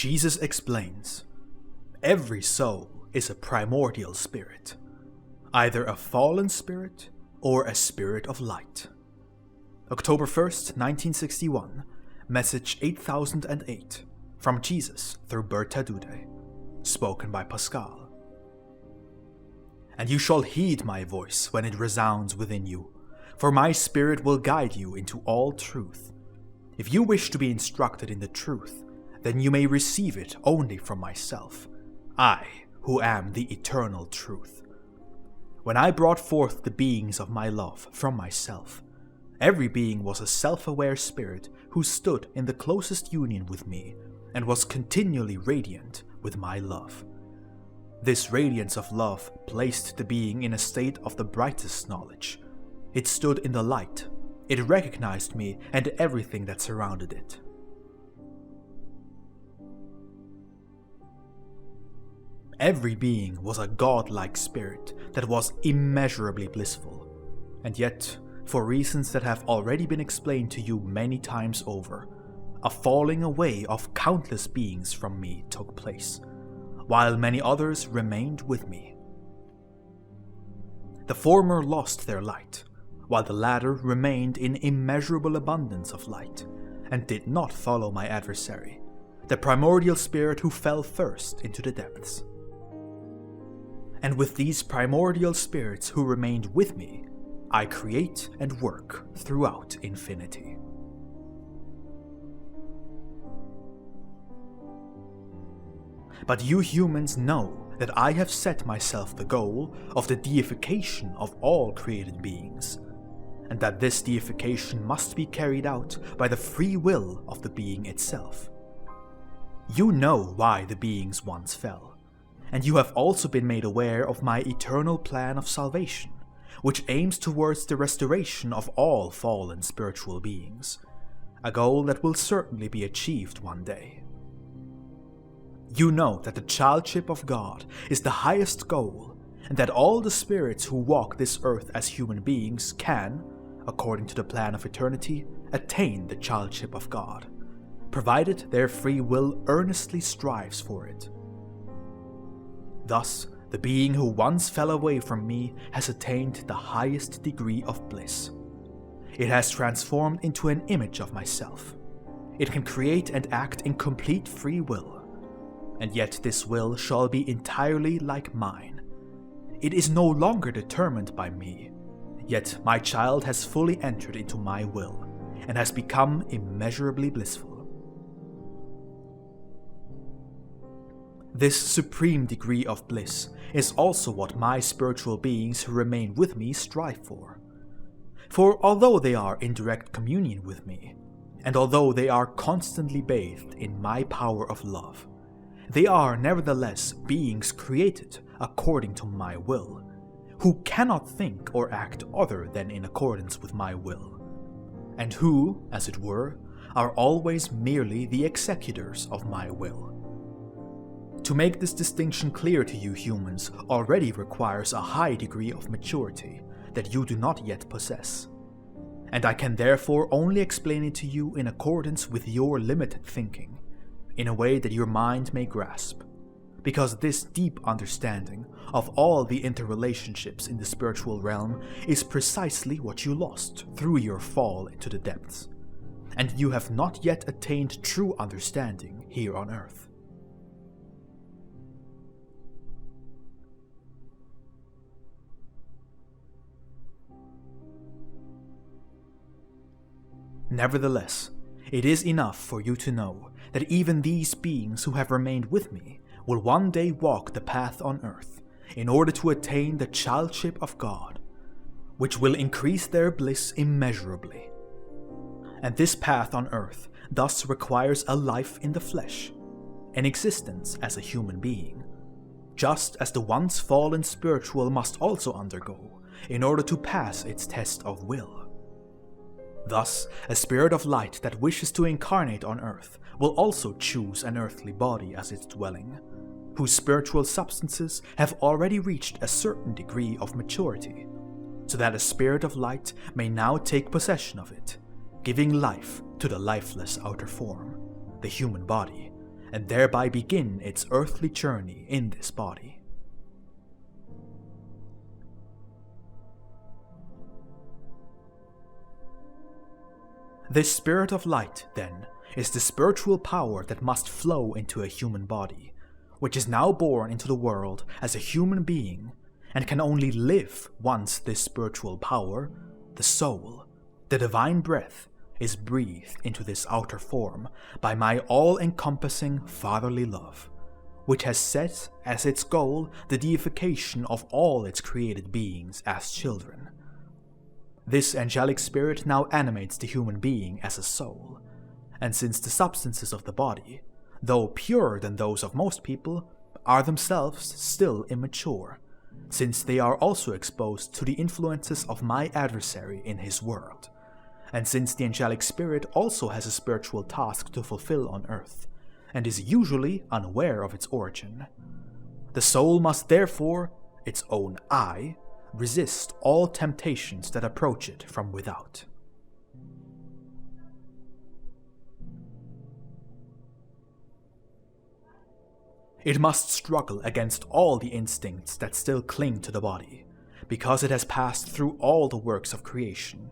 Jesus explains, every soul is a primordial spirit, either a fallen spirit or a spirit of light. October 1st, 1961, message 8008, from Jesus through Bertha Dudde, spoken by Pascal. And you shall heed my voice when it resounds within you, for my spirit will guide you into all truth. If you wish to be instructed in the truth, then you may receive it only from myself, I, who am the eternal truth. When I brought forth the beings of my love from myself, every being was a self-aware spirit who stood in the closest union with me and was continually radiant with my love. This radiance of love placed the being in a state of the brightest knowledge. It stood in the light. It recognized me and everything that surrounded it. Every being was a godlike spirit that was immeasurably blissful, and yet, for reasons that have already been explained to you many times over, a falling away of countless beings from me took place, while many others remained with me. The former lost their light, while the latter remained in immeasurable abundance of light, and did not follow my adversary, the primordial spirit who fell first into the depths. And with these primordial spirits who remained with me, I create and work throughout infinity. But you humans know that I have set myself the goal of the deification of all created beings, and that this deification must be carried out by the free will of the being itself. You know why the beings once fell. And you have also been made aware of my eternal plan of salvation, which aims towards the restoration of all fallen spiritual beings, a goal that will certainly be achieved one day. You know that the childship of God is the highest goal, and that all the spirits who walk this earth as human beings can, according to the plan of eternity, attain the childship of God, provided their free will earnestly strives for it. Thus, the being who once fell away from me has attained the highest degree of bliss. It has transformed into an image of myself. It can create and act in complete free will, and yet this will shall be entirely like mine. It is no longer determined by me, yet my child has fully entered into my will, and has become immeasurably blissful. This supreme degree of bliss is also what my spiritual beings who remain with me strive for. For although they are in direct communion with me, and although they are constantly bathed in my power of love, they are nevertheless beings created according to my will, who cannot think or act other than in accordance with my will, and who, as it were, are always merely the executors of my will. To make this distinction clear to you humans already requires a high degree of maturity that you do not yet possess, and I can therefore only explain it to you in accordance with your limited thinking, in a way that your mind may grasp, because this deep understanding of all the interrelationships in the spiritual realm is precisely what you lost through your fall into the depths, and you have not yet attained true understanding here on earth. Nevertheless, it is enough for you to know that even these beings who have remained with me will one day walk the path on earth in order to attain the childship of God, which will increase their bliss immeasurably. And this path on earth thus requires a life in the flesh, an existence as a human being, just as the once fallen spiritual must also undergo in order to pass its test of will. Thus, a spirit of light that wishes to incarnate on earth will also choose an earthly body as its dwelling, whose spiritual substances have already reached a certain degree of maturity, so that a spirit of light may now take possession of it, giving life to the lifeless outer form, the human body, and thereby begin its earthly journey in this body. This spirit of light, then, is the spiritual power that must flow into a human body, which is now born into the world as a human being, and can only live once this spiritual power, the soul, the divine breath, is breathed into this outer form by my all-encompassing fatherly love, which has set as its goal the deification of all its created beings as children. This angelic spirit now animates the human being as a soul, and since the substances of the body, though purer than those of most people, are themselves still immature, since they are also exposed to the influences of my adversary in his world, and since the angelic spirit also has a spiritual task to fulfill on earth, and is usually unaware of its origin, the soul must therefore, its own I, resist all temptations that approach it from without. It must struggle against all the instincts that still cling to the body, because it has passed through all the works of creation,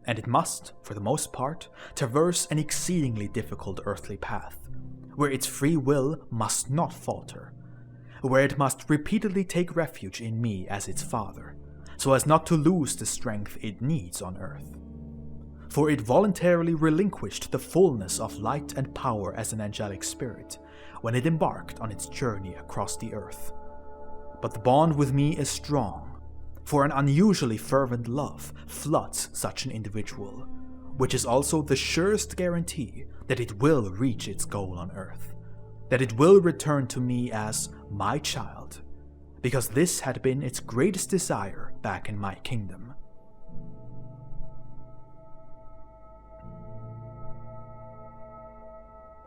and it must, for the most part, traverse an exceedingly difficult earthly path, where its free will must not falter, where it must repeatedly take refuge in me as its father, so as not to lose the strength it needs on earth. For it voluntarily relinquished the fullness of light and power as an angelic spirit when it embarked on its journey across the earth. But the bond with me is strong, for an unusually fervent love floods such an individual, which is also the surest guarantee that it will reach its goal on earth, that it will return to me as my child, because this had been its greatest desire back in my kingdom.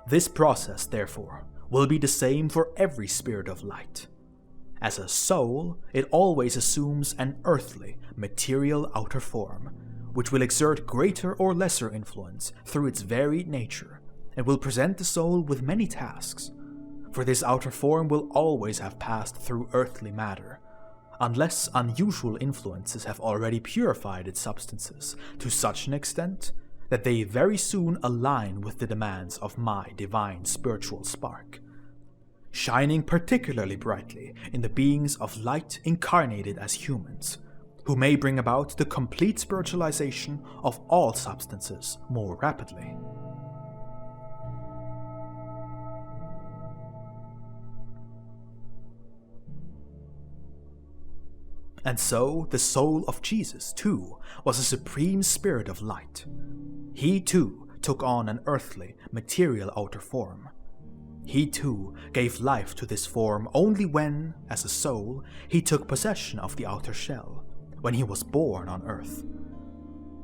This process, therefore, will be the same for every spirit of light. As a soul, it always assumes an earthly, material outer form, which will exert greater or lesser influence through its varied nature, and will present the soul with many tasks, for this outer form will always have passed through earthly matter, unless unusual influences have already purified its substances to such an extent that they very soon align with the demands of my divine spiritual spark, shining particularly brightly in the beings of light incarnated as humans, who may bring about the complete spiritualization of all substances more rapidly. And so the soul of Jesus, too, was a supreme spirit of light. He, too, took on an earthly, material outer form. He, too, gave life to this form only when, as a soul, he took possession of the outer shell, when he was born on earth.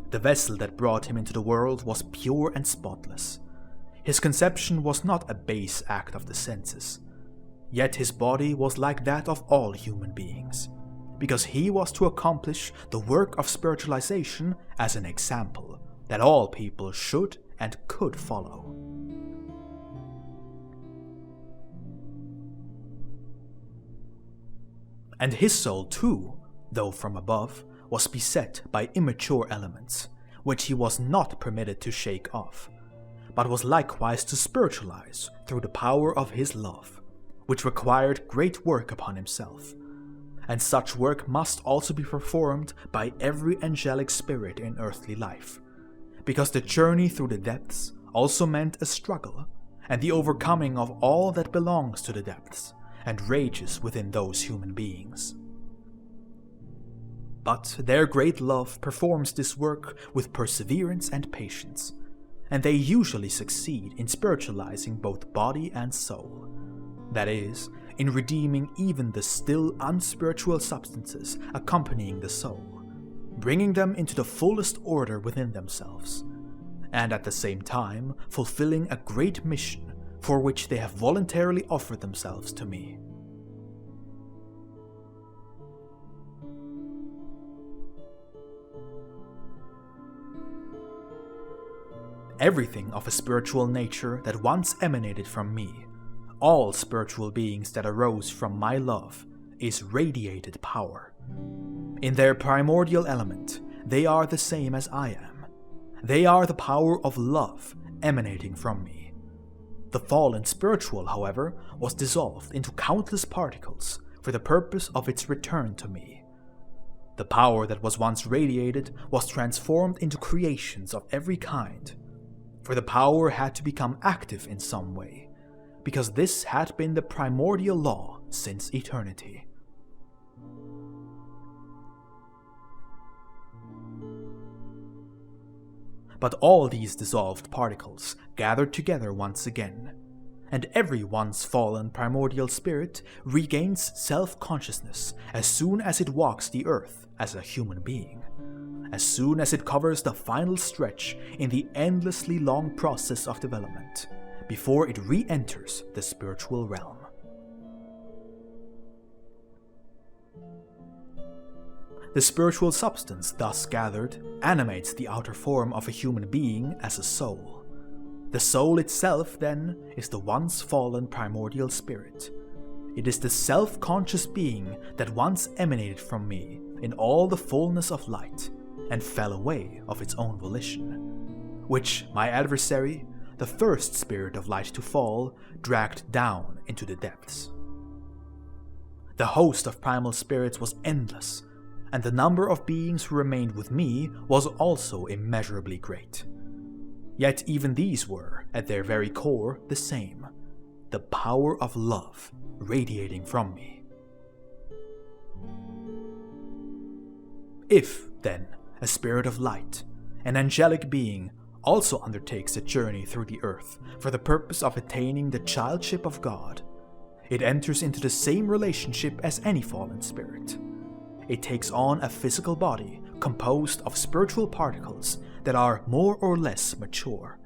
The vessel that brought him into the world was pure and spotless. His conception was not a base act of the senses, yet his body was like that of all human beings, because he was to accomplish the work of spiritualization as an example that all people should and could follow. And his soul too, though from above, was beset by immature elements, which he was not permitted to shake off, but was likewise to spiritualize through the power of his love, which required great work upon himself. And such work must also be performed by every angelic spirit in earthly life, because the journey through the depths also meant a struggle, and the overcoming of all that belongs to the depths, and rages within those human beings. But their great love performs this work with perseverance and patience, and they usually succeed in spiritualizing both body and soul. That is, in redeeming even the still unspiritual substances accompanying the soul, bringing them into the fullest order within themselves, and at the same time fulfilling a great mission for which they have voluntarily offered themselves to me. Everything of a spiritual nature that once emanated from me, all spiritual beings that arose from my love is radiated power. In their primordial element, they are the same as I am. They are the power of love emanating from me. The fallen spiritual, however, was dissolved into countless particles for the purpose of its return to me. The power that was once radiated was transformed into creations of every kind, for the power had to become active in some way, because this had been the primordial law since eternity. But all these dissolved particles gathered together once again, and every once fallen primordial spirit regains self-consciousness as soon as it walks the earth as a human being, as soon as it covers the final stretch in the endlessly long process of development, before it re-enters the spiritual realm. The spiritual substance thus gathered animates the outer form of a human being as a soul. The soul itself, then, is the once fallen primordial spirit. It is the self-conscious being that once emanated from me in all the fullness of light and fell away of its own volition, which my adversary, the first spirit of light to fall, dragged down into the depths. The host of primal spirits was endless, and the number of beings who remained with me was also immeasurably great. Yet even these were, at their very core, the same, the power of love radiating from me. If, then, a spirit of light, an angelic being, also undertakes a journey through the earth for the purpose of attaining the childship of God, it enters into the same relationship as any fallen spirit. It takes on a physical body composed of spiritual particles that are more or less mature,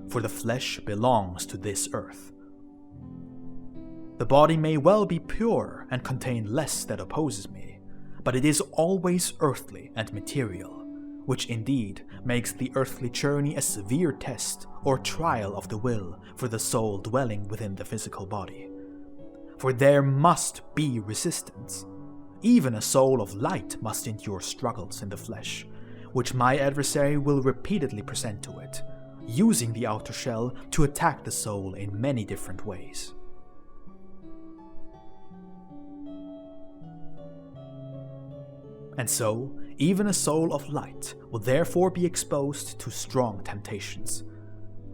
for the flesh belongs to this earth. The body may well be pure and contain less that opposes me, but it is always earthly and material, which indeed makes the earthly journey a severe test or trial of the will for the soul dwelling within the physical body. For there must be resistance. Even a soul of light must endure struggles in the flesh, which my adversary will repeatedly present to it, using the outer shell to attack the soul in many different ways. And so, even a soul of light will therefore be exposed to strong temptations,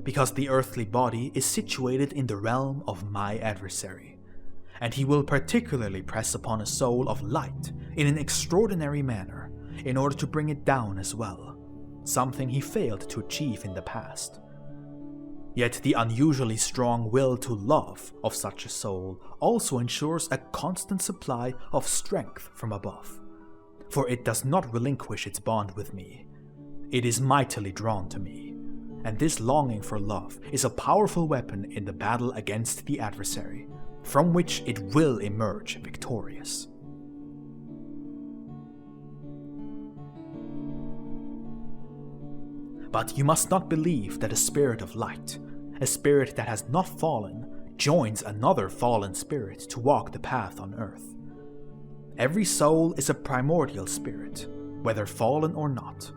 because the earthly body is situated in the realm of my adversary, and he will particularly press upon a soul of light in an extraordinary manner in order to bring it down as well, something he failed to achieve in the past. Yet the unusually strong will to love of such a soul also ensures a constant supply of strength from above, for it does not relinquish its bond with me. It is mightily drawn to me, and this longing for love is a powerful weapon in the battle against the adversary, from which it will emerge victorious. But you must not believe that a spirit of light, a spirit that has not fallen, joins another fallen spirit to walk the path on earth. Every soul is a primordial spirit, whether fallen or not.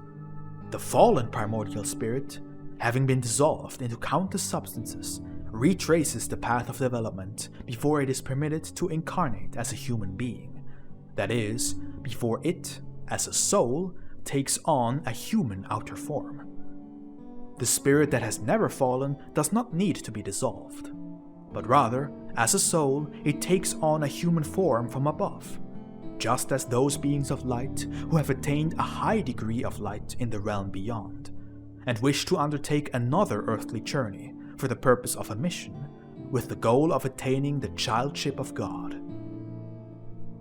The fallen primordial spirit, having been dissolved into countless substances, retraces the path of development before it is permitted to incarnate as a human being. That is, before it, as a soul, takes on a human outer form. The spirit that has never fallen does not need to be dissolved, but rather, as a soul, it takes on a human form from above, just as those beings of light who have attained a high degree of light in the realm beyond, and wish to undertake another earthly journey for the purpose of a mission, with the goal of attaining the childship of God.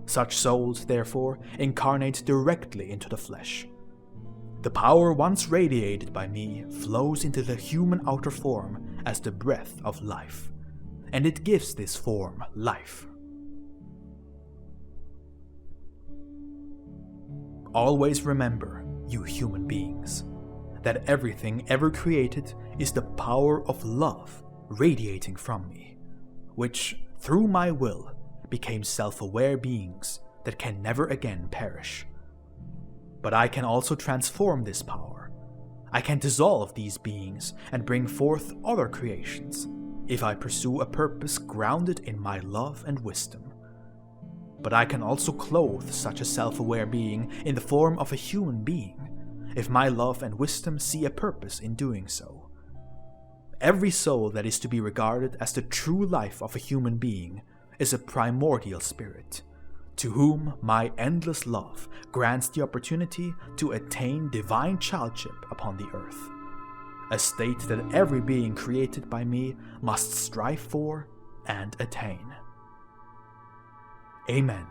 Such souls, therefore, incarnate directly into the flesh. The power once radiated by me flows into the human outer form as the breath of life, and it gives this form life. Always remember, you human beings, that everything ever created is the power of love radiating from me, which, through my will, became self-aware beings that can never again perish. But I can also transform this power. I can dissolve these beings and bring forth other creations, if I pursue a purpose grounded in my love and wisdom. But I can also clothe such a self-aware being in the form of a human being, if my love and wisdom see a purpose in doing so. Every soul that is to be regarded as the true life of a human being is a primordial spirit, to whom my endless love grants the opportunity to attain divine childship upon the earth, a state that every being created by me must strive for and attain. Amen.